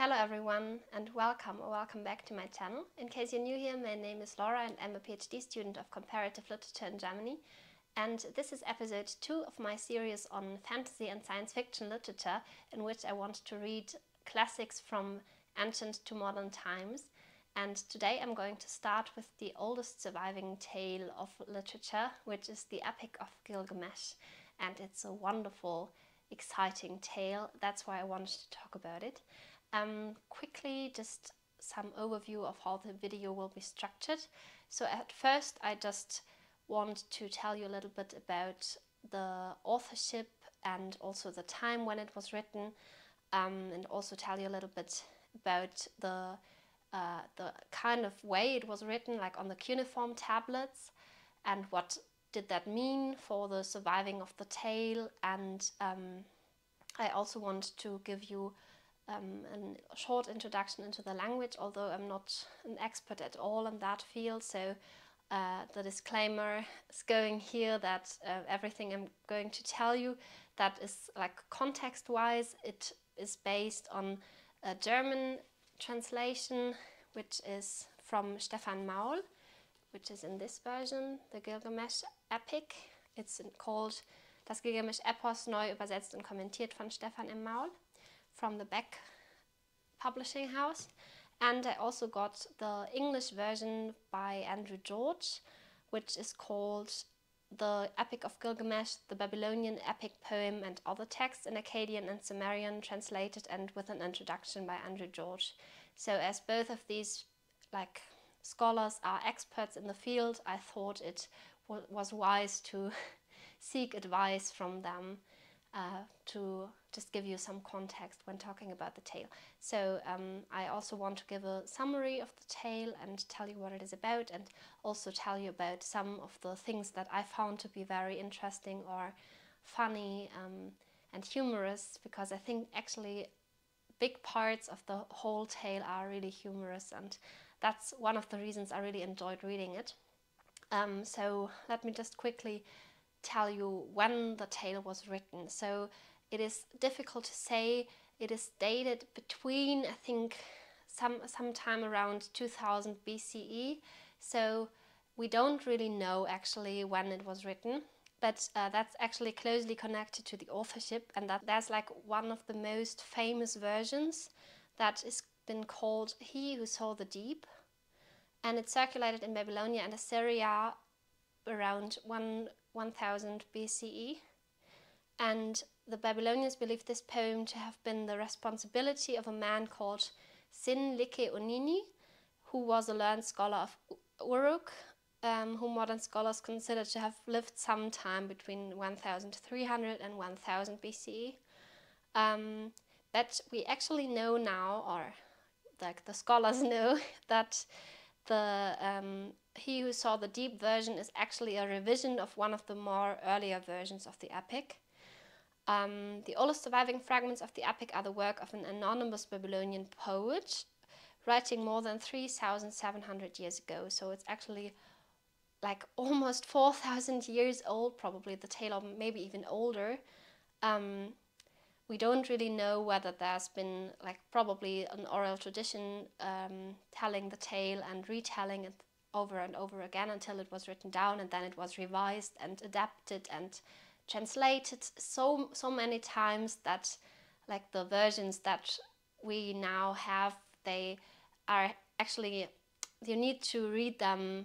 Hello everyone and welcome back to my channel. In case you're new here, my name is Laura and I'm a PhD student of comparative literature in Germany. And this is episode 2 of my series on fantasy and science fiction literature, in which I want to read classics from ancient to modern times. And today I'm going to start with the oldest surviving tale of literature, which is the Epic of Gilgamesh. And it's a wonderful, exciting tale. That's why I wanted to talk about it. Quickly, just some overview of how the video will be structured. So at first I just want to tell you a little bit about the authorship and also the time when it was written, and also tell you a little bit about the kind of way it was written, like on the cuneiform tablets, and what did that mean for the surviving of the tale. And I also want to give you a short introduction into the language, although I'm not an expert at all in that field. So the disclaimer is going here that everything I'm going to tell you, that is like context-wise, it is based on a German translation, which is from Stefan Maul, which is in this version, the Gilgamesch-Epic. It's called Das Gilgamesch-Epos, neu übersetzt und kommentiert von Stefan M. Maul, from the Beck publishing house. And I also got the English version by Andrew George, which is called The Epic of Gilgamesh, the Babylonian Epic Poem and Other Texts in Akkadian and Sumerian, translated and with an introduction by Andrew George. So as both of these scholars are experts in the field, I thought it was wise to seek advice from them to just give you some context when talking about the tale. So I also want to give a summary of the tale and tell you what it is about, and also tell you about some of the things that I found to be very interesting or funny and humorous, because I think actually big parts of the whole tale are really humorous, and that's one of the reasons I really enjoyed reading it. So let me just quickly tell you when the tale was written. So it is difficult to say. It is dated between, I think, sometime around 2000 BCE. So we don't really know actually when it was written, but that's actually closely connected to the authorship, and that there's like one of the most famous versions that is been called He Who Saw the Deep, and it circulated in Babylonia and Assyria around 1000 BCE. And the Babylonians believed this poem to have been the responsibility of a man called Sin-like-Onini, who was a learned scholar of Uruk, who modern scholars consider to have lived sometime between 1300 and 1000 BCE. But we actually know now, or like the scholars know, that the He Who Saw the Deep version is actually a revision of one of the more earlier versions of the epic. The oldest surviving fragments of the epic are the work of an anonymous Babylonian poet writing more than 3,700 years ago. So it's actually like almost 4,000 years old, probably the tale, or maybe even older. We don't really know whether there's been probably an oral tradition telling the tale and retelling it over and over again until it was written down, and then it was revised and adapted and translated so many times that the versions that we now have, they are actually, you need to read them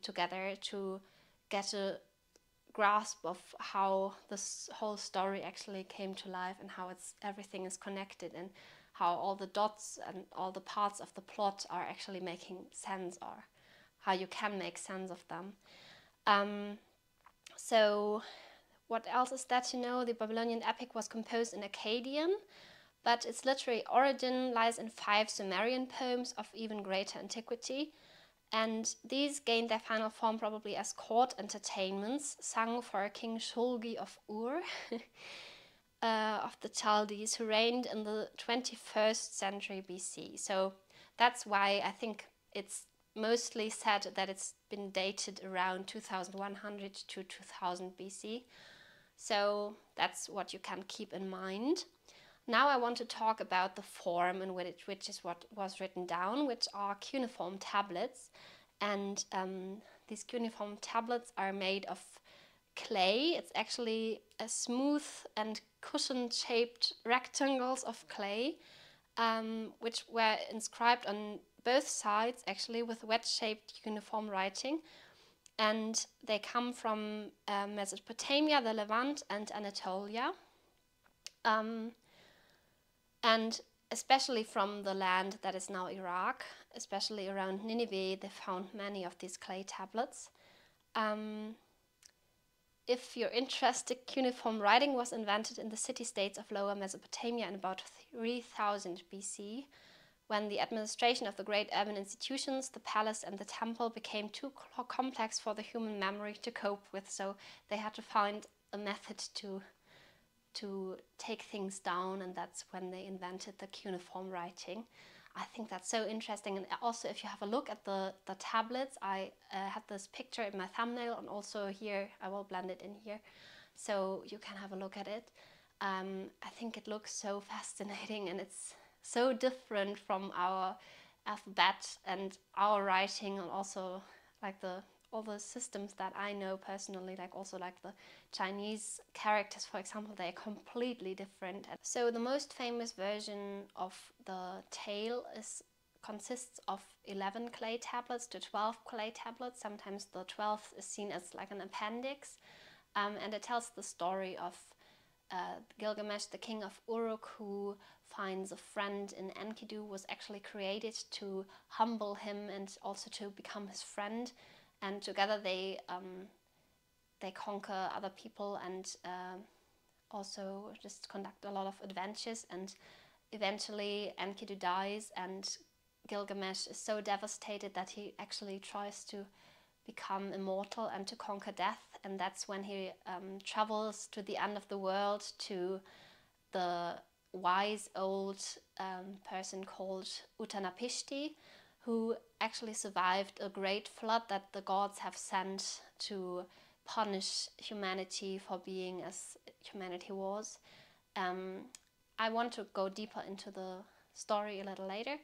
together to get a grasp of how this whole story actually came to life, and how everything is connected, and how all the dots and all the parts of the plot are actually making sense, or how you can make sense of them. So what else is there to know? The Babylonian epic was composed in Akkadian, but its literary origin lies in 5 Sumerian poems of even greater antiquity. And these gained their final form probably as court entertainments sung for King Shulgi of Ur, of the Chaldees, who reigned in the 21st century BC. So that's why I think it's mostly said that it's been dated around 2100 to 2000 BC. So that's what you can keep in mind. Now I want to talk about the form in which is what was written down, which are cuneiform tablets. And these cuneiform tablets are made of clay. It's actually a smooth and cushion-shaped rectangles of clay, which were inscribed on both sides actually with wedge-shaped cuneiform writing. And they come from Mesopotamia, the Levant, and Anatolia. And especially from the land that is now Iraq, especially around Nineveh, they found many of these clay tablets. If you're interested, cuneiform writing was invented in the city-states of Lower Mesopotamia in about 3000 BC, when the administration of the great urban institutions, the palace and the temple, became too complex for the human memory to cope with. So they had to find a method to take things down, and that's when they invented the cuneiform writing. I think that's so interesting. And also, if you have a look at the tablets, I had this picture in my thumbnail, and also here I will blend it in here so you can have a look at it. I think it looks so fascinating, and it's so different from our alphabet and our writing, and also like all the systems that I know personally, like also like the Chinese characters, for example, they're completely different. So the most famous version of the tale consists of 11 clay tablets to 12 clay tablets. Sometimes the 12th is seen as like an appendix, and it tells the story of Gilgamesh, the king of Uruk, who finds a friend in Enkidu, was actually created to humble him and also to become his friend. And together they conquer other people and also just conduct a lot of adventures. And eventually Enkidu dies, and Gilgamesh is so devastated that he actually tries to become immortal and to conquer death. And that's when he travels to the end of the world, to the wise old person called Utanapishti, who actually survived a great flood that the gods have sent to punish humanity for being as humanity was. I want to go deeper into the story a little later,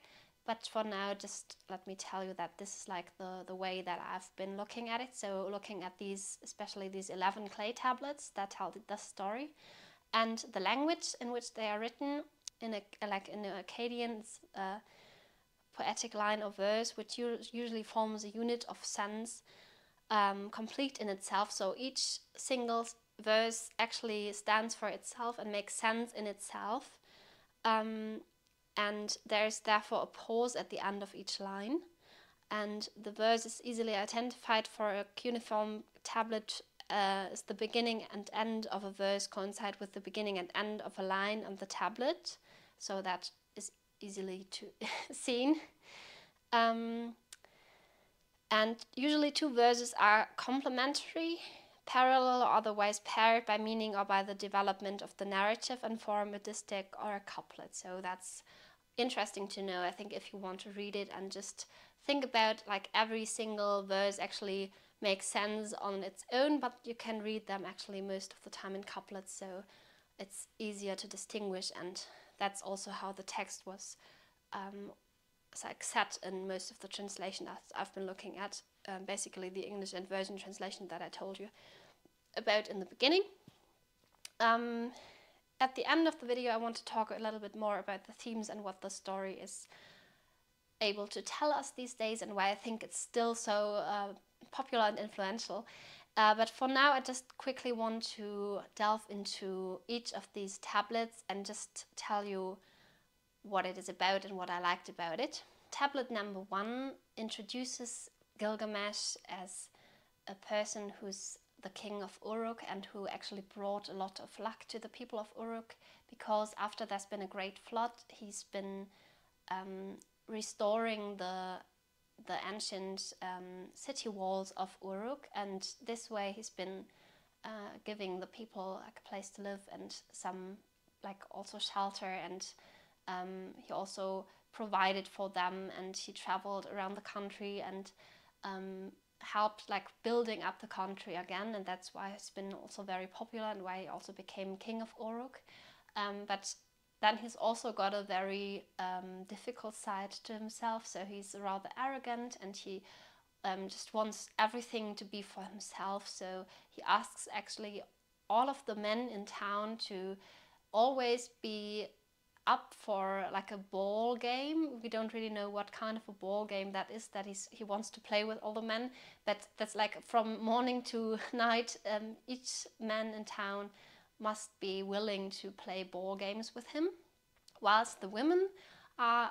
but for now just let me tell you that this is like the way that I've been looking at it. So looking at these, especially these 11 clay tablets that tell the story, and the language in which they are written in the Akkadian poetic line or verse, which usually forms a unit of sense, complete in itself. So each single verse actually stands for itself and makes sense in itself. And there is therefore a pause at the end of each line. And the verse is easily identified. For a cuneiform tablet, is the beginning and end of a verse coincide with the beginning and end of a line on the tablet. So that is easily seen. And usually two verses are complementary, parallel, or otherwise paired by meaning or by the development of the narrative, and form a distich or a couplet. So that's interesting to know, I think, if you want to read it and just think about like every single verse actually makes sense on its own, but you can read them actually most of the time in couplets, so it's easier to distinguish. And that's also how the text was like set in most of the translation that I've been looking at, basically the English and version translation that I told you about in the beginning. At the end of the video, I want to talk a little bit more about the themes and what the story is able to tell us these days, and why I think it's still so popular and influential. But for now, I just quickly want to delve into each of these tablets and just tell you what it is about and what I liked about it. Tablet number 1 introduces Gilgamesh as a person who's the king of Uruk and who actually brought a lot of luck to the people of Uruk, because after there's been a great flood, he's been restoring the ancient city walls of Uruk, and this way he's been giving the people like a place to live and some like also shelter, and he also provided for them, and he traveled around the country and helped like building up the country again, and that's why he's been also very popular and why he also became king of Uruk. But then he's also got a very difficult side to himself. So he's rather arrogant, and he just wants everything to be for himself. So he asks actually all of the men in town to always be up for like a ball game. We don't really know what kind of a ball game that is that he wants to play with all the men, but that's like from morning to night, each man in town must be willing to play ball games with him, whilst the women are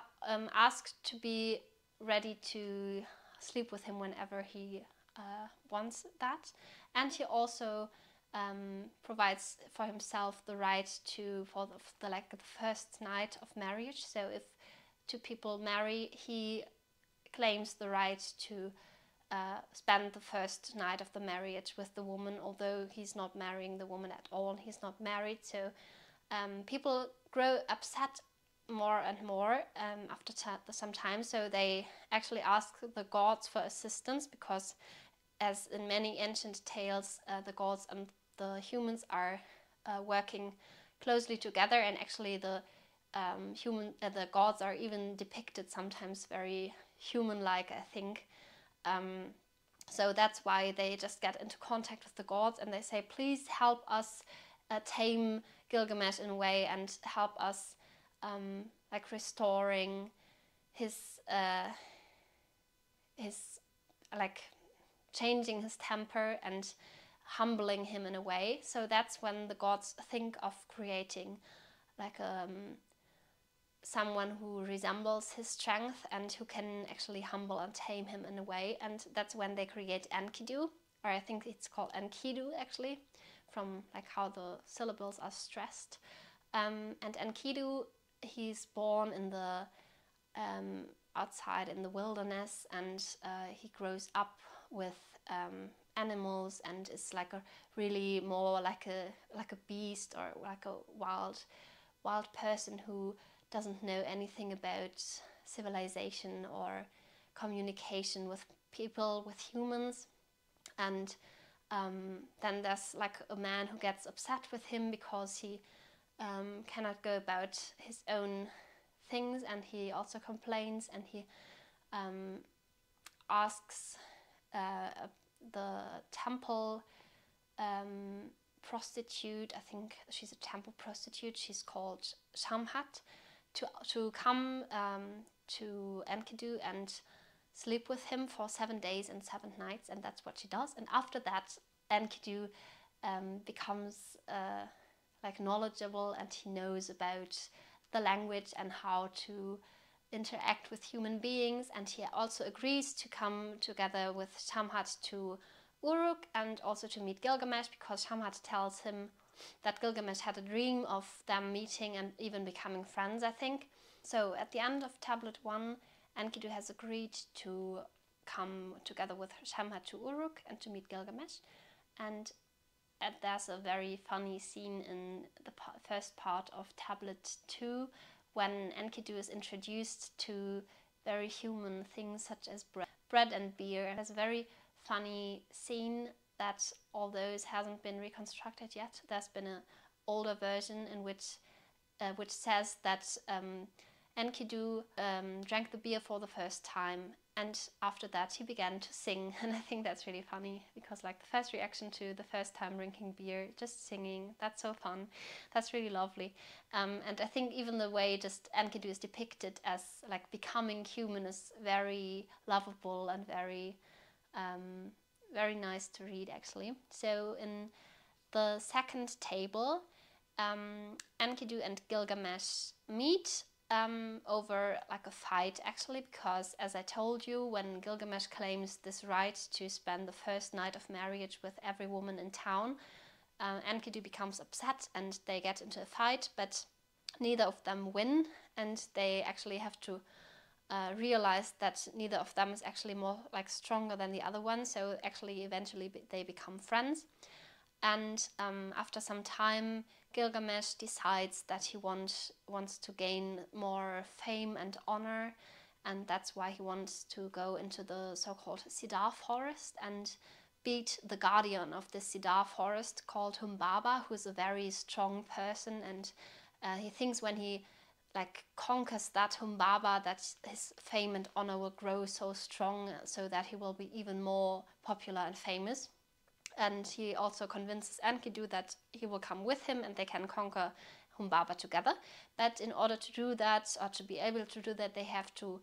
asked to be ready to sleep with him whenever he wants that. And he also provides for himself the right to, for the first night of marriage. So if two people marry, he claims the right to spend the first night of the marriage with the woman, although he's not marrying the woman at all. He's not married. So people grow upset more and more after some time. So they actually ask the gods for assistance, because as in many ancient tales, the gods and the humans are working closely together, and actually the gods are even depicted sometimes very human-like, I think. So that's why they just get into contact with the gods and they say, please help us tame Gilgamesh in a way, and help us like restoring his like changing his temper and humbling him in a way. So that's when the gods think of creating like someone who resembles his strength and who can actually humble and tame him in a way. And that's when they create Enkidu, or I think it's called Enkidu actually, from like how the syllables are stressed. And Enkidu, he's born in the outside in the wilderness, and he grows up with animals and is like a really more like a beast, or like a wild person who doesn't know anything about civilization or communication with people, with humans. And then there's like a man who gets upset with him because he cannot go about his own things, and he also complains, and he asks the temple prostitute, I think she's a temple prostitute, she's called Shamhat, to come to Enkidu and sleep with him for 7 days and 7 nights, and that's what she does. And after that, Enkidu becomes like knowledgeable, and he knows about the language and how to interact with human beings, and he also agrees to come together with Shamhat to Uruk and also to meet Gilgamesh, because Shamhat tells him that Gilgamesh had a dream of them meeting and even becoming friends, I think. So at the end of Tablet 1, Enkidu has agreed to come together with Shamhat to Uruk and to meet Gilgamesh. And there's a very funny scene in the first part of Tablet 2 when Enkidu is introduced to very human things such as bread and beer. There's a very funny scene that, although it hasn't been reconstructed yet, there's been an older version in which says that Enkidu drank the beer for the first time, and after that he began to sing. And I think that's really funny, because like the first reaction to the first time drinking beer, just singing, that's so fun, that's really lovely. And I think even the way just Enkidu is depicted as like becoming human is very lovable and very very nice to read actually. So in the second table, Enkidu and Gilgamesh meet over like a fight actually, because as I told you, when Gilgamesh claims this right to spend the first night of marriage with every woman in town, Enkidu becomes upset and they get into a fight, but neither of them win, and they actually have to realize that neither of them is actually more like stronger than the other one. So actually eventually they become friends. And after some time, Gilgamesh decides that he wants to gain more fame and honor, and that's why he wants to go into the so-called cedar forest and beat the guardian of the cedar forest called Humbaba, who is a very strong person and he thinks when he like conquers that Humbaba, that his fame and honor will grow so strong, so that he will be even more popular and famous. And he also convinces Enkidu that he will come with him and they can conquer Humbaba together. But in order to do that, or to be able to do that, they have to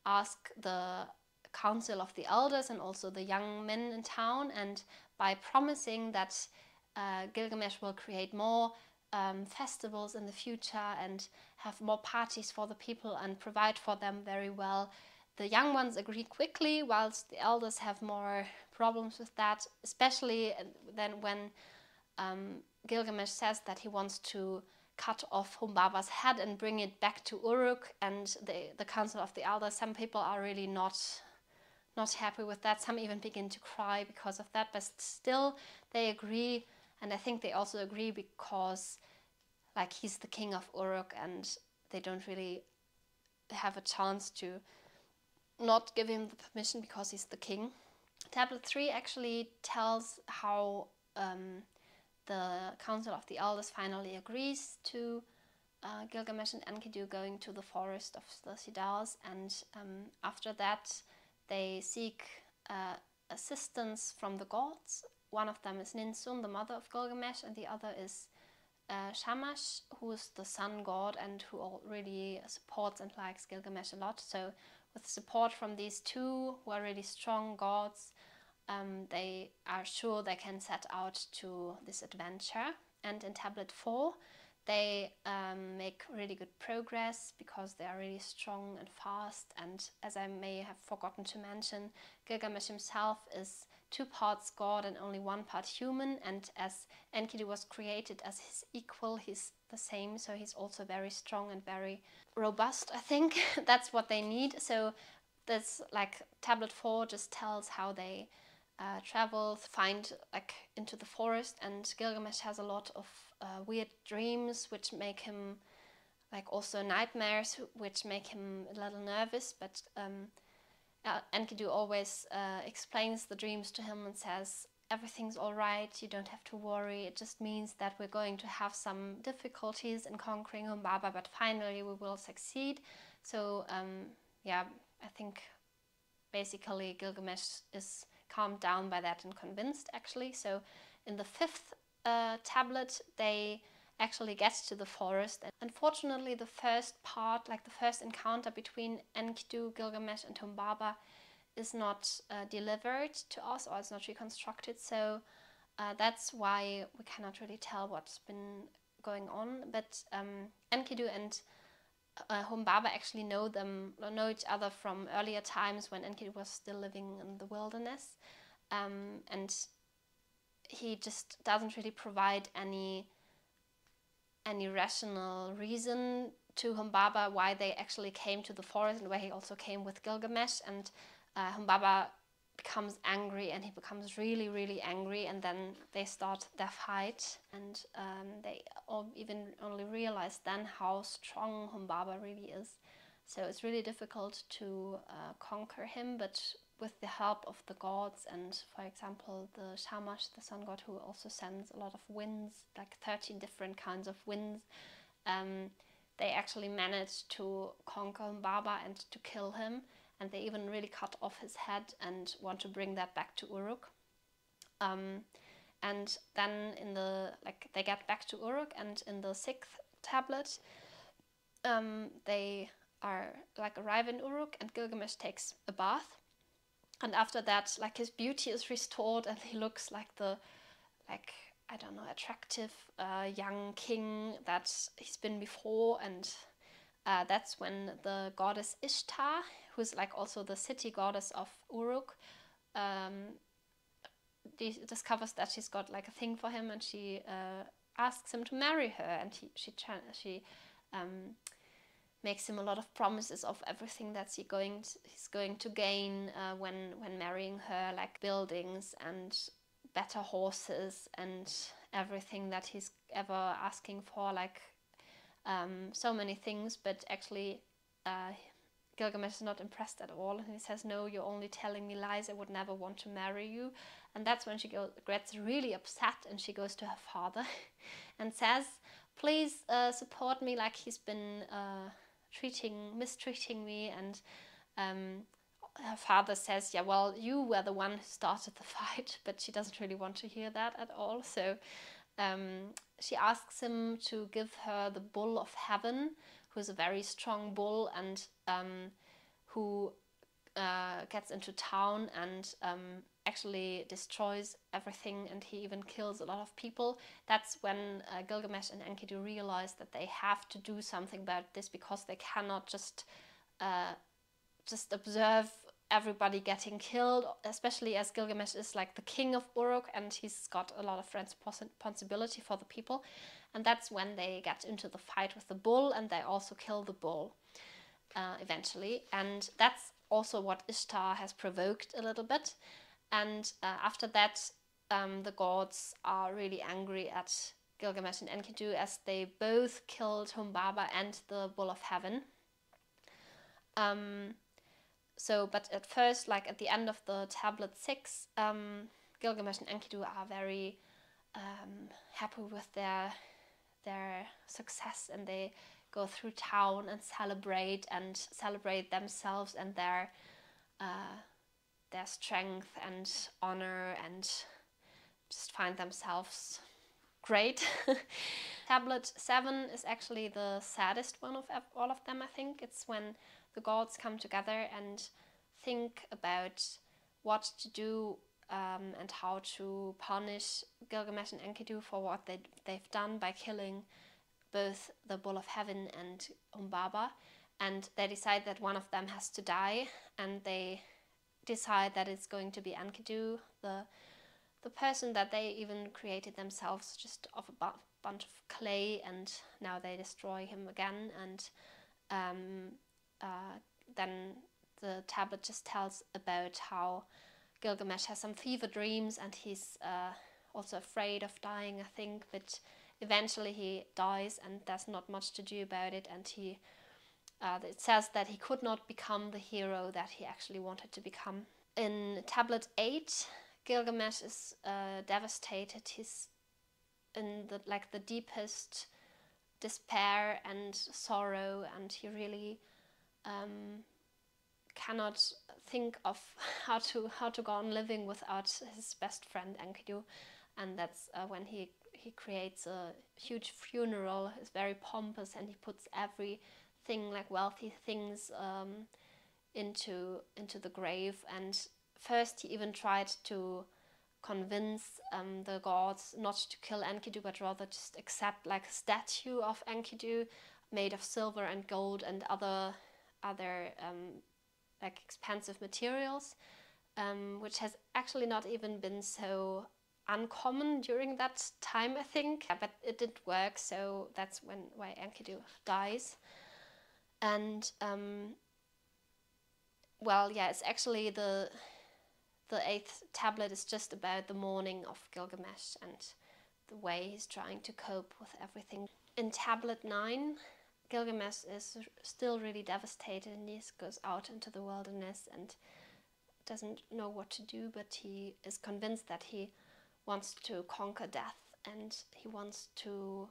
ask the council of the elders and also the young men in town. And by promising that Gilgamesh will create more festivals in the future and have more parties for the people and provide for them very well, the young ones agree quickly, whilst the elders have more problems with that, especially then when Gilgamesh says that he wants to cut off Humbaba's head and bring it back to Uruk, and the council of the elders, some people are really not happy with that. Some even begin to cry because of that, but still they agree. And I think they also agree because like he's the king of Uruk and they don't really have a chance to not give him the permission because he's the king. Tablet 3 actually tells how the Council of the Elders finally agrees to Gilgamesh and Enkidu going to the forest of the Cedars, and after that they seek assistance from the gods. One of them is Ninsun, the mother of Gilgamesh, and the other is Shamash, who is the sun god and who really supports and likes Gilgamesh a lot. So with support from these two, who are really strong gods, they are sure they can set out to this adventure. And in Tablet 4, they make really good progress because they are really strong and fast. And as I may have forgotten to mention, Gilgamesh himself is 2 parts god and only 1 part human. And as Enkidu was created as his equal, he's the same. So he's also very strong and very robust, I think. That's what they need. So that's like Tablet 4 just tells how they travel, find like into the forest, and Gilgamesh has a lot of weird dreams which make him like also nightmares which make him a little nervous, but Enkidu always explains the dreams to him and says everything's all right, you don't have to worry, it just means that we're going to have some difficulties in conquering Humbaba, but finally we will succeed. So yeah, I think basically Gilgamesh is calmed down by that and convinced actually. So in the 5th tablet they actually get to the forest, and unfortunately the first part, like the first encounter between Enkidu, Gilgamesh and Humbaba is not delivered to us, or it's not reconstructed, so that's why we cannot really tell what's been going on. But Enkidu and Humbaba actually know each other from earlier times when Enkidu was still living in the wilderness, and he just doesn't really provide any rational reason to Humbaba why they actually came to the forest and why he also came with Gilgamesh. And Humbaba becomes angry, and he becomes really, really angry, and then they start their fight, and they all even only realize then how strong Humbaba really is. So it's really difficult to conquer him, but with the help of the gods, and for example the Shamash, the sun god, who also sends a lot of winds, like 13 different kinds of winds, they actually managed to conquer Humbaba and to kill him. And they even really cut off his head and want to bring that back to Uruk. And then they get back to Uruk, and in the 6th tablet, they arrive in Uruk, and Gilgamesh takes a bath. And after that, like his beauty is restored, and he looks like the I don't know, attractive young king that he's been before. And that's when the goddess Ishtar, who's like also the city goddess of Uruk, discovers that she's got like a thing for him, and she asks him to marry her, and she makes him a lot of promises of everything that he's going to gain when marrying her, like buildings and better horses and everything that he's ever asking for, like so many things. But actually Gilgamesh is not impressed at all, and he says, no, you're only telling me lies, I would never want to marry you. And that's when she gets really upset, and she goes to her father and says, please support me, like he's been mistreating me. And her father says, yeah, well, you were the one who started the fight, but she doesn't really want to hear that at all. So she asks him to give her the bull of heaven, who is a very strong bull, and who gets into town and actually destroys everything, and he even kills a lot of people. That's when Gilgamesh and Enkidu realize that they have to do something about this, because they cannot just observe everybody getting killed, especially as Gilgamesh is like the king of Uruk and he's got a lot of responsibility for the people. And that's when they get into the fight with the bull, and they also kill the bull eventually. And that's also what Ishtar has provoked a little bit. And after that, the gods are really angry at Gilgamesh and Enkidu, as they both killed Humbaba and the bull of heaven. But at first, like at the end of the tablet 6, Gilgamesh and Enkidu are very happy with their success, and they go through town and celebrate themselves and their strength and honor, and just find themselves great. Tablet 7 is actually the saddest one of all of them, I think. It's when the gods come together and think about what to do and how to punish Gilgamesh and Enkidu for what they've done by killing both the bull of heaven and Humbaba. And they decide that one of them has to die, and they decide that it's going to be Enkidu, the person that they even created themselves just of a bunch of clay, and now they destroy him again. And then the tablet just tells about how Gilgamesh has some fever dreams, and he's also afraid of dying, I think, but eventually he dies and there's not much to do about it. And it says that he could not become the hero that he actually wanted to become. In tablet 8, Gilgamesh is devastated. He's in the deepest despair and sorrow, and he really cannot think of how to go on living without his best friend Enkidu. And that's when he creates a huge funeral. It's very pompous, and he puts everything, like wealthy things, into the grave. And first he even tried to convince the gods not to kill Enkidu, but rather just accept like a statue of Enkidu made of silver and gold and other like expensive materials, which has actually not even been so uncommon during that time, I think. But it didn't work, so that's why Enkidu dies. And well, yeah, it's actually the 8th tablet is just about the mourning of Gilgamesh and the way he's trying to cope with everything. In tablet 9, Gilgamesh is still really devastated, and he goes out into the wilderness and doesn't know what to do, but he is convinced that he wants to conquer death, and he wants to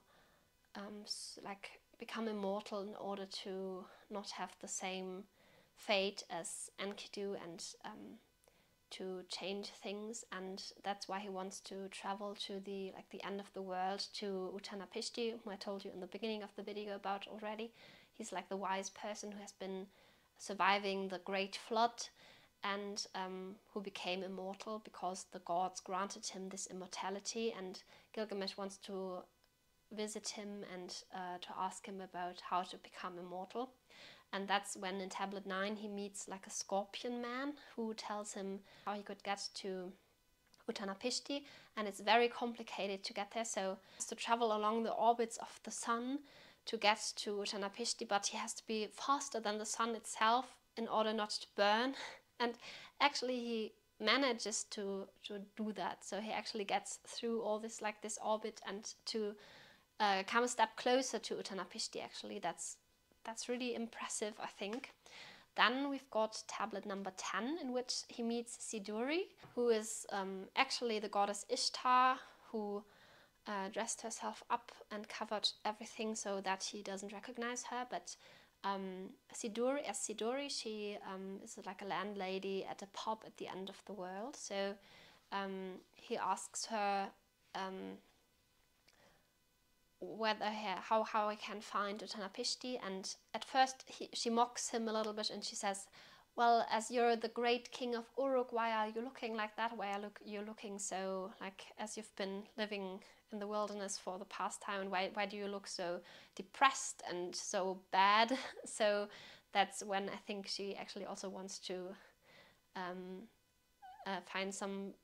become immortal in order to not have the same fate as Enkidu, and to change things. And that's why he wants to travel to the end of the world, to Uttanapishti, who I told you in the beginning of the video about already. He's like the wise person who has been surviving the great flood, and who became immortal because the gods granted him this immortality. And Gilgamesh wants to visit him and to ask him about how to become immortal. And that's when in tablet 9 he meets like a scorpion man who tells him how he could get to Uttanapishti, and it's very complicated to get there. So he has to travel along the orbits of the sun to get to Uttanapishti, but he has to be faster than the sun itself in order not to burn. And actually he manages to do that. So he actually gets through all this orbit and to come a step closer to Uttanapishti. Actually, that's really impressive, I think. Then we've got tablet number 10, in which he meets Siduri, who is actually the goddess Ishtar, who dressed herself up and covered everything so that he doesn't recognize her. But Siduri, she is like a landlady at a pub at the end of the world. So he asks her how I can find Utanapishti, and at first she mocks him a little bit, and she says, well, as you're the great king of Uruk, why are you looking like that? Why are you looking so, like, as you've been living in the wilderness for the past time, and why do you look so depressed and so bad? So that's when I think she actually also wants to find some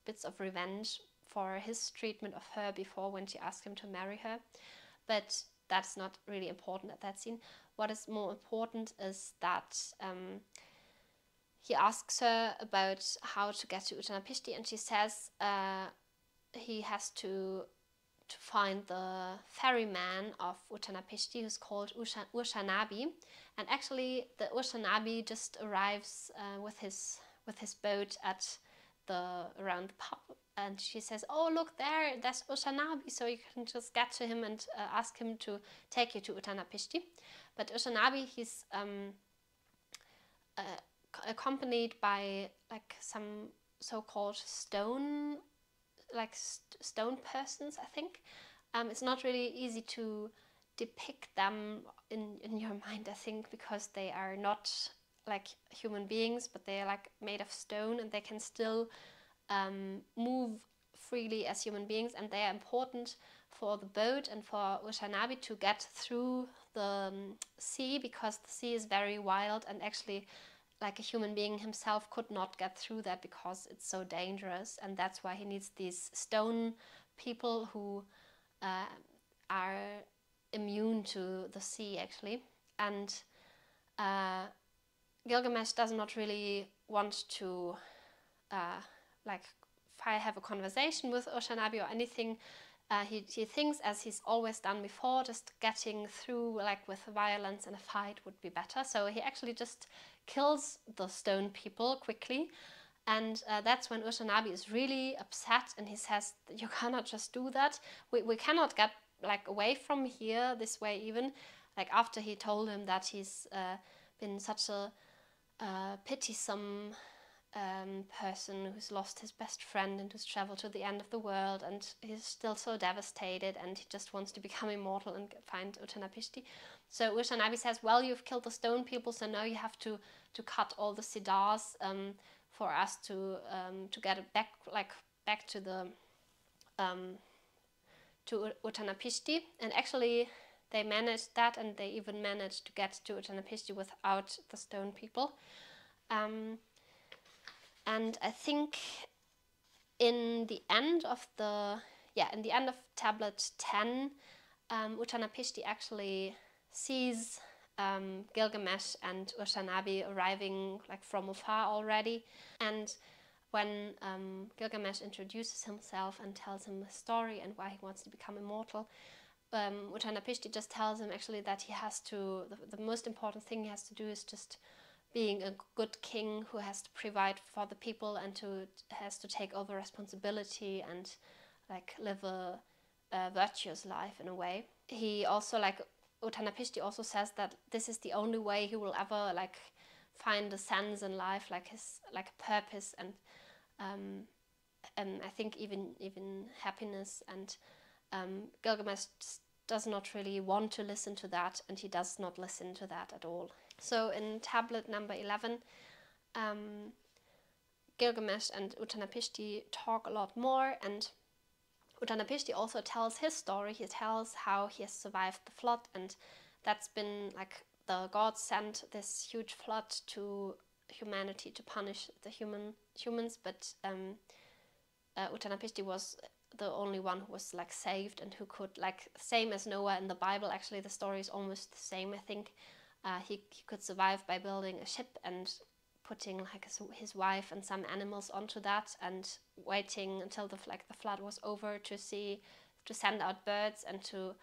bits of revenge for his treatment of her before, when she asked him to marry her. But that's not really important at that scene. What is more important is that he asks her about how to get to Utanapishti, and she says he has to find the ferryman of Utanapishti, who's called Ushanabi. And actually the Ushanabi just arrives with his boat at around the pub, and she says, oh, look, that's Ushanabi, so you can just get to him and ask him to take you to Utanapishti. But Ushanabi, he's accompanied by like some so-called stone persons, I think. It's not really easy to depict them in your mind, I think, because they are not like human beings, but they are like made of stone, and they can still move freely as human beings, and they are important for the boat and for Ushanabi to get through the sea, because the sea is very wild, and actually like a human being himself could not get through that because it's so dangerous, and that's why he needs these stone people who are immune to the sea actually. And Gilgamesh does not really want to have a conversation with Ushanabi or anything. He thinks, as he's always done before, just getting through like with violence and a fight would be better. So he actually just kills the stone people quickly, and that's when Ushanabi is really upset, and he says, you cannot just do that. We cannot get like away from here this way, even like after he told him that he's been such a pitisome person who's lost his best friend and who's traveled to the end of the world, and he's still so devastated, and he just wants to become immortal and find Utanapishti. So Ushanabi says, well, you've killed the stone people, so now you have to cut all the cedars for us to get it back to the to Utanapishti. And actually they managed that, and they even managed to get to Utanapishti without the stone people. And I think in the end of tablet 10, Utanapishti actually sees Gilgamesh and Ushanabi arriving like from afar already. And when Gilgamesh introduces himself and tells him the story and why he wants to become immortal, Utanapishti just tells him actually that he has to, the most important thing he has to do is just being a good king who has to provide for the people and has to take over responsibility and like live a virtuous life in a way. He also, like Utanapishti also says that this is the only way he will ever like find a sense in life, like his like purpose and I think even happiness. And Gilgamesh does not really want to listen to that, and he does not listen to that at all. So in tablet number 11, Gilgamesh and Utanapishti talk a lot more, and Utanapishti also tells his story. He tells how he has survived the flood, and that's been like the gods sent this huge flood to humanity to punish the humans, but Utanapishti was the only one who was like saved and who could, like same as Noah in the Bible, actually the story is almost the same, I think. He could survive by building a ship and putting like his wife and some animals onto that, and waiting until the flood was over to send out birds and to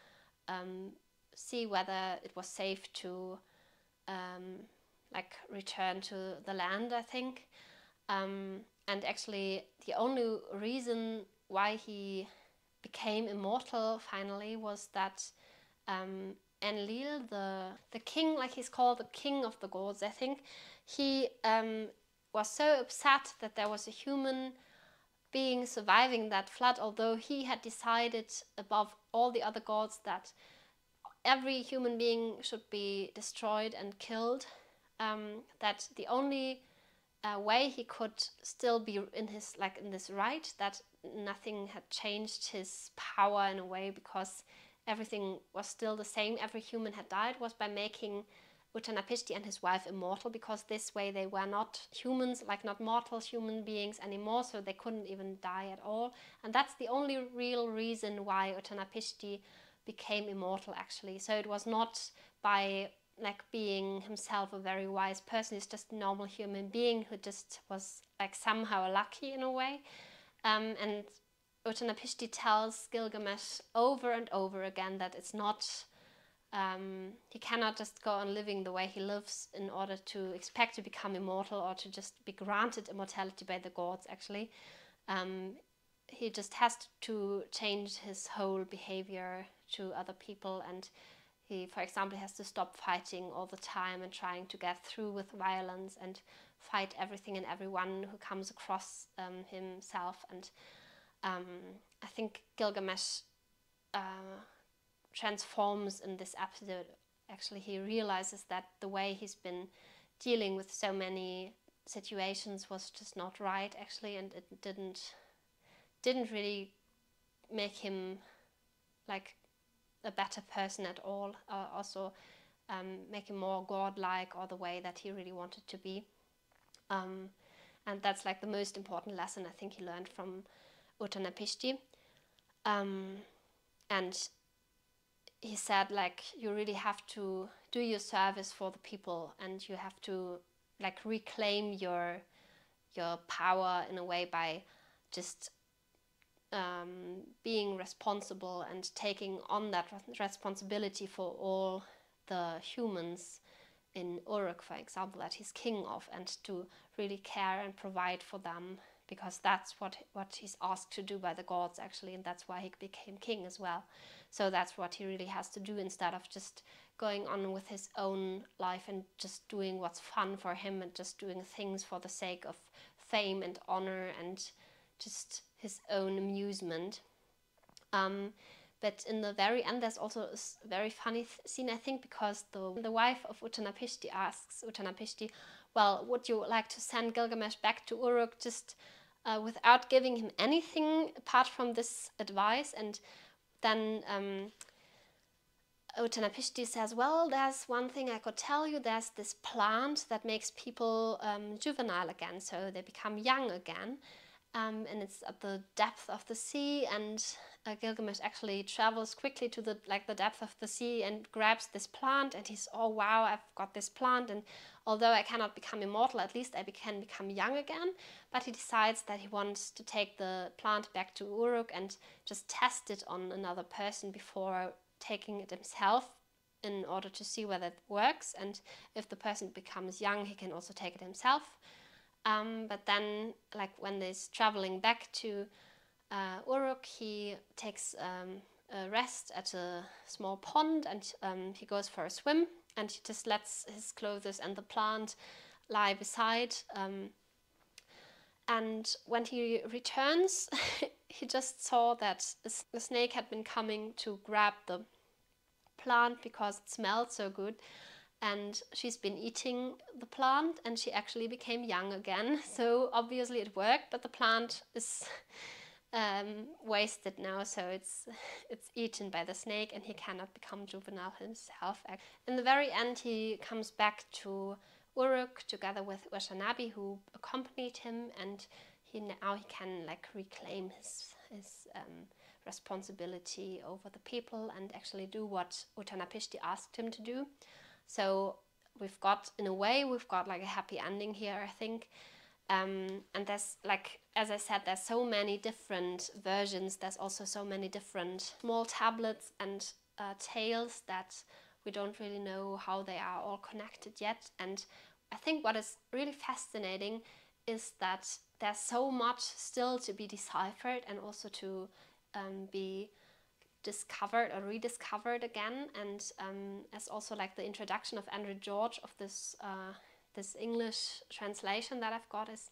see whether it was safe to like return to the land, I think. And actually the only reason why he became immortal finally was that Enlil, the king, like he's called the king of the gods, I think, he was so upset that there was a human being surviving that flood, although he had decided above all the other gods that every human being should be destroyed and killed, that the only way he could still be in his, like, in this right, that nothing had changed his power in a way because everything was still the same, every human had died, was by making Utnapishtim and his wife immortal, because this way they were not humans, like not mortal human beings anymore, so they couldn't even die at all. And that's the only real reason why Utnapishtim became immortal, actually. So it was not by like being himself a very wise person. He's just a normal human being who just was like somehow lucky in a way. And Utnapishtim tells Gilgamesh over and over again that it's not, he cannot just go on living the way he lives in order to expect to become immortal or to just be granted immortality by the gods, actually. He just has to change his whole behavior to other people, and he, for example, has to stop fighting all the time and trying to get through with violence and fight everything and everyone who comes across himself. And I think Gilgamesh transforms in this episode. Actually, he realizes that the way he's been dealing with so many situations was just not right, actually, and it didn't really make him like a better person at all, also make him more godlike, or the way that he really wanted to be. And that's like the most important lesson I think he learned from Utnapishtim. And he said, like, you really have to do your service for the people, and you have to like reclaim your power in a way by just being responsible and taking on that responsibility for all the humans in Uruk, for example, that he's king of, and to really care and provide for them, because that's what he's asked to do by the gods, actually, and that's why he became king as well. So that's what he really has to do, instead of just going on with his own life and just doing what's fun for him and just doing things for the sake of fame and honor and just his own amusement. But in the very end, there's also a very funny scene, I think, because the wife of Utnapishtim asks Utnapishtim, well, would you like to send Gilgamesh back to Uruk just without giving him anything apart from this advice? And then Utnapishtim says, well, there's one thing I could tell you. There's this plant that makes people juvenile again, so they become young again. And it's at the depth of the sea, and Gilgamesh actually travels quickly to the depth of the sea and grabs this plant, and he's, oh wow, I've got this plant, and although I cannot become immortal, at least I can become young again. But he decides that he wants to take the plant back to Uruk and just test it on another person before taking it himself, in order to see whether it works, and if the person becomes young, he can also take it himself. But then, like, when he's traveling back to Uruk, he takes a rest at a small pond, and he goes for a swim, and he just lets his clothes and the plant lie beside. And when he returns, he just saw that the snake had been coming to grab the plant because it smelled so good. And she's been eating the plant, and she actually became young again. So obviously it worked, but the plant is wasted now, so it's eaten by the snake, and he cannot become juvenile himself. In the very end, he comes back to Uruk together with Urshanabi, who accompanied him, and now he can like reclaim his responsibility over the people and actually do what Utnapishtim asked him to do. So we've got like a happy ending here, I think. And there's, like, as I said, there's so many different versions. There's also so many different small tablets and tales that we don't really know how they are all connected yet. And I think what is really fascinating is that there's so much still to be deciphered and also to be discovered or rediscovered again. And as also like the introduction of Andrew George of this this English translation that I've got is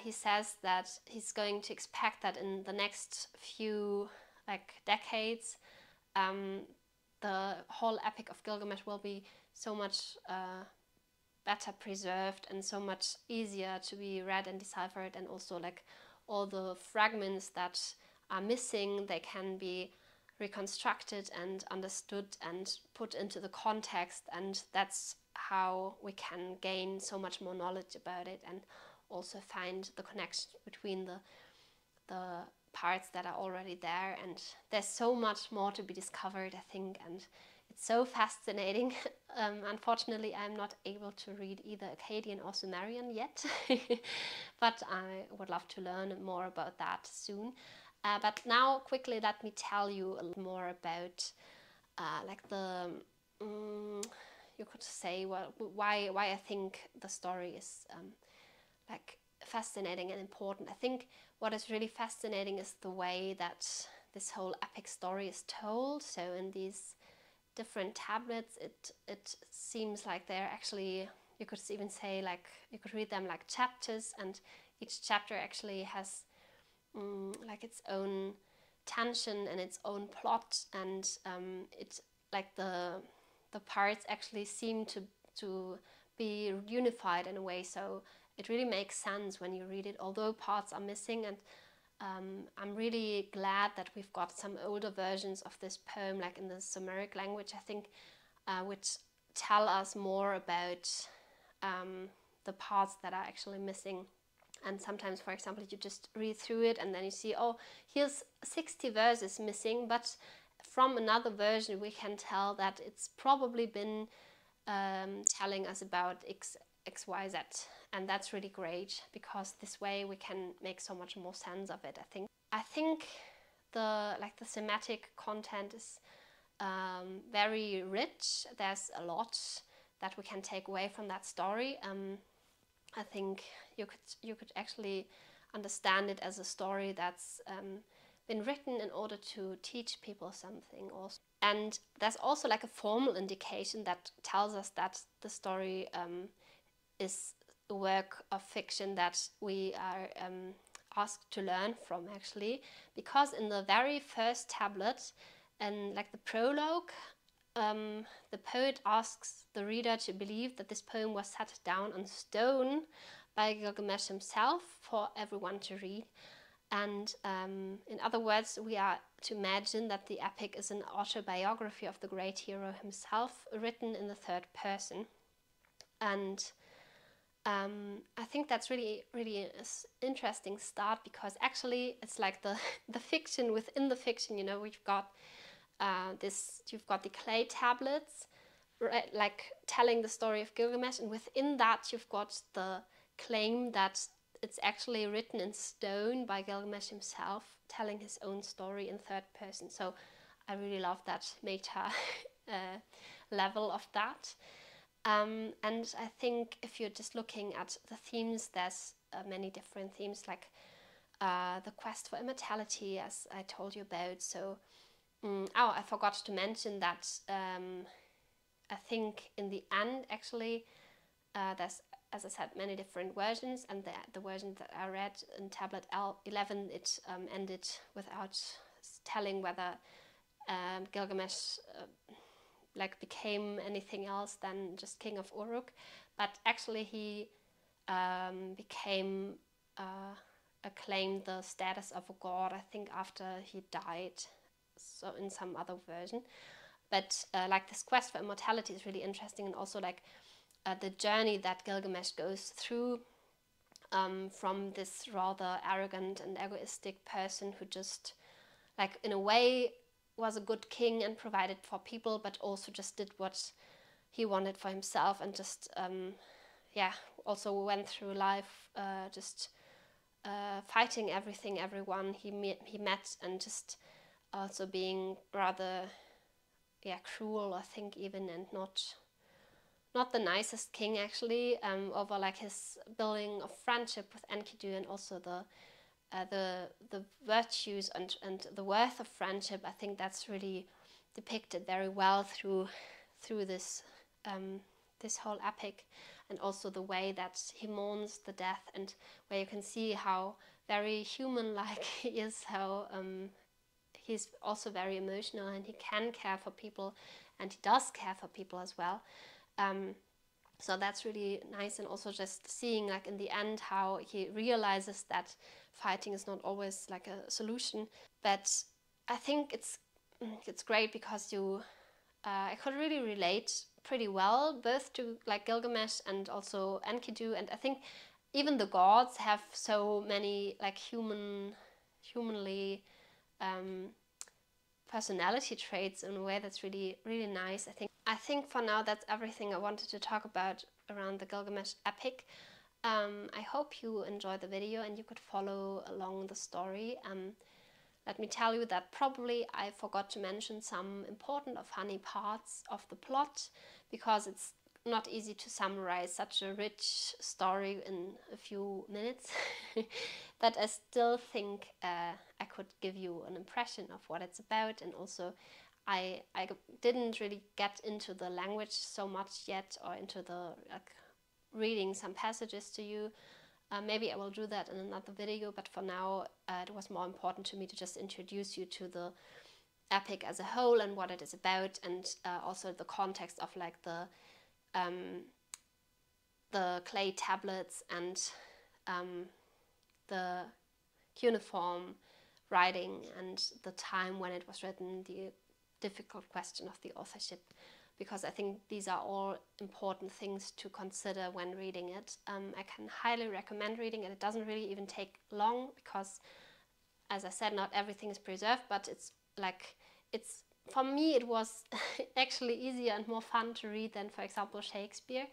he says that he's going to expect that in the next few like decades the whole Epic of Gilgamesh will be so much better preserved and so much easier to be read and deciphered, and also like all the fragments that are missing, they can be reconstructed and understood and put into the context, and that's how we can gain so much more knowledge about it and also find the connection between the parts that are already there. And there's so much more to be discovered, I think, and it's so fascinating. Unfortunately, I'm not able to read either Akkadian or Sumerian yet, but I would love to learn more about that soon. But now, quickly, let me tell you a little more about like the, you could say, well, why I think the story is like fascinating and important. I think what is really fascinating is the way that this whole epic story is told. So in these different tablets, it seems like they're actually, you could even say, like, you could read them like chapters, and each chapter actually has like its own tension and its own plot, and it's like the parts actually seem to be unified in a way, so it really makes sense when you read it, although parts are missing. And I'm really glad that we've got some older versions of this poem, like in the Sumeric language, I think, which tell us more about the parts that are actually missing. And sometimes, for example, you just read through it and then you see, oh, here's 60 verses missing, but from another version we can tell that it's probably been telling us about X, Y, Z. And that's really great, because this way we can make so much more sense of it, I think. I think the thematic content is very rich. There's a lot that we can take away from that story. I think you could actually understand it as a story that's been written in order to teach people something also. And there's also like a formal indication that tells us that the story is a work of fiction that we are asked to learn from, actually, because in the very first tablet, and like the prologue, the poet asks the reader to believe that this poem was set down on stone by Gilgamesh himself for everyone to read. And in other words, we are to imagine that the epic is an autobiography of the great hero himself, written in the third person. And I think that's really an interesting start, because actually it's like the fiction within the fiction. You know, we've got you've got the clay tablets, right, like telling the story of Gilgamesh, and within that you've got the claim that it's actually written in stone by Gilgamesh himself, telling his own story in third person. So I really love that meta level of that. And I think if you're just looking at the themes, there's many different themes, like the quest for immortality, as I told you about. So, I forgot to mention that I think in the end, actually, there's, as I said, many different versions, and the version that I read in tablet 11, it ended without telling whether Gilgamesh like became anything else than just king of Uruk, but actually he became acclaimed the status of a god, I think, after he died, so in some other version. But like this quest for immortality is really interesting, and also like the journey that Gilgamesh goes through from this rather arrogant and egoistic person who just, like, in a way was a good king and provided for people, but also just did what he wanted for himself, and just also went through life just fighting everyone he met, and just also being rather cruel, I think, even, and not the nicest king, actually, over like his building of friendship with Enkidu, and also the the virtues and the worth of friendship. I think that's really depicted very well through this this whole epic, and also the way that he mourns the death, and where you can see how very human-like he is, how he's also very emotional, and he can care for people, and he does care for people as well. So that's really nice, and also just seeing, like, in the end, how he realizes that fighting is not always like a solution. But I think it's great because I could really relate pretty well both to like Gilgamesh and also Enkidu, and I think even the gods have so many like humanly personality traits in a way that's really, really nice. I think for now that's everything I wanted to talk about around the Gilgamesh epic. I hope you enjoyed the video and you could follow along the story. Let me tell you that probably I forgot to mention some important or funny parts of the plot, because it's not easy to summarize such a rich story in a few minutes. But I still think I could give you an impression of what it's about, and also I didn't really get into the language so much yet, or into the reading some passages to you. Maybe I will do that in another video, but for now it was more important to me to just introduce you to the epic as a whole and what it is about, and also the context of like the clay tablets and the cuneiform writing and the time when it was written, the difficult question of the authorship, because I think these are all important things to consider when reading it. I can highly recommend reading it. It doesn't really even take long, because, as I said, not everything is preserved, but for me it was actually easier and more fun to read than, for example, Shakespeare.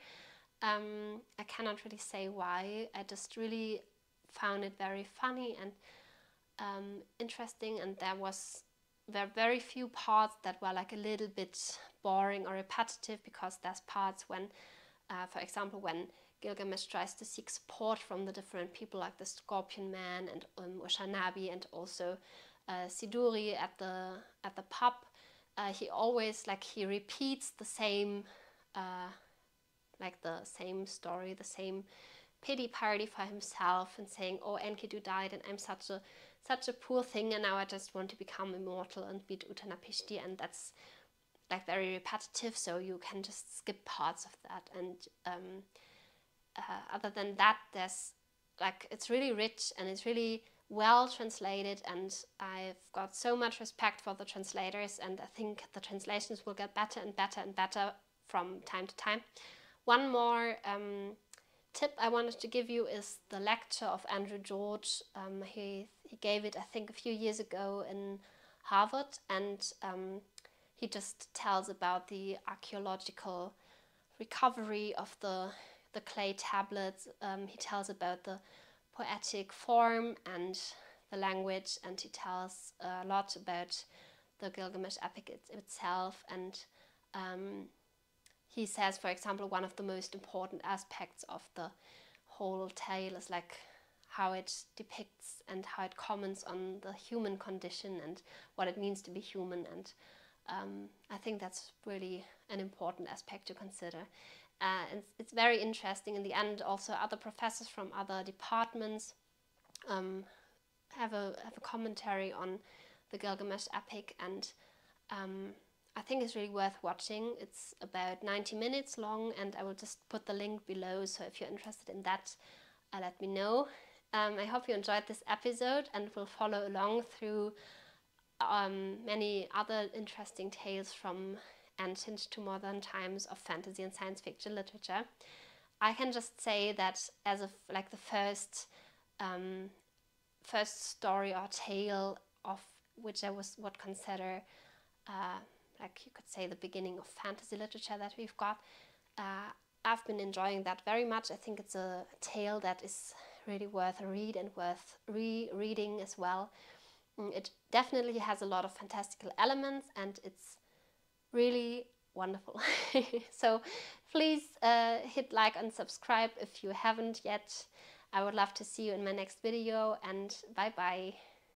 I cannot really say why. I just really found it very funny and interesting, and there were very few parts that were like a little bit boring or repetitive, because there's parts when, for example, when Gilgamesh tries to seek support from the different people, like the Scorpion Man and Ushanabi, and also Siduri at the pub. He always he repeats the same the same story, the same pity party for himself, and saying, "Oh, Enkidu died, and I'm such a poor thing, and now I just want to become immortal and beat Utanapishti," and that's like very repetitive, so you can just skip parts of that. And other than that, there's it's really rich and it's really well translated, and I've got so much respect for the translators, and I think the translations will get better and better and better from time to time. One more tip I wanted to give you is the lecture of Andrew George. He gave it, I think, a few years ago in Harvard, and he just tells about the archaeological recovery of the clay tablets. He tells about the poetic form and the language, and he tells a lot about the Gilgamesh epic itself. And he says, for example, one of the most important aspects of the whole tale is how it depicts and how it comments on the human condition and what it means to be human. And I think that's really an important aspect to consider. And it's very interesting. In the end, also other professors from other departments have a commentary on the Gilgamesh epic, and I think it's really worth watching. It's about 90 minutes long, and I will just put the link below, so if you're interested in that, let me know. I hope you enjoyed this episode and will follow along through many other interesting tales from ancient to modern times of fantasy and science fiction literature. I can just say that as of the first story or tale of which I would consider you could say the beginning of fantasy literature that we've got, I've been enjoying that very much. I think it's a tale that is really worth a read and worth rereading as well. It definitely has a lot of fantastical elements, and it's really wonderful. So please hit like and subscribe if you haven't yet. I would love to see you in my next video, and bye bye.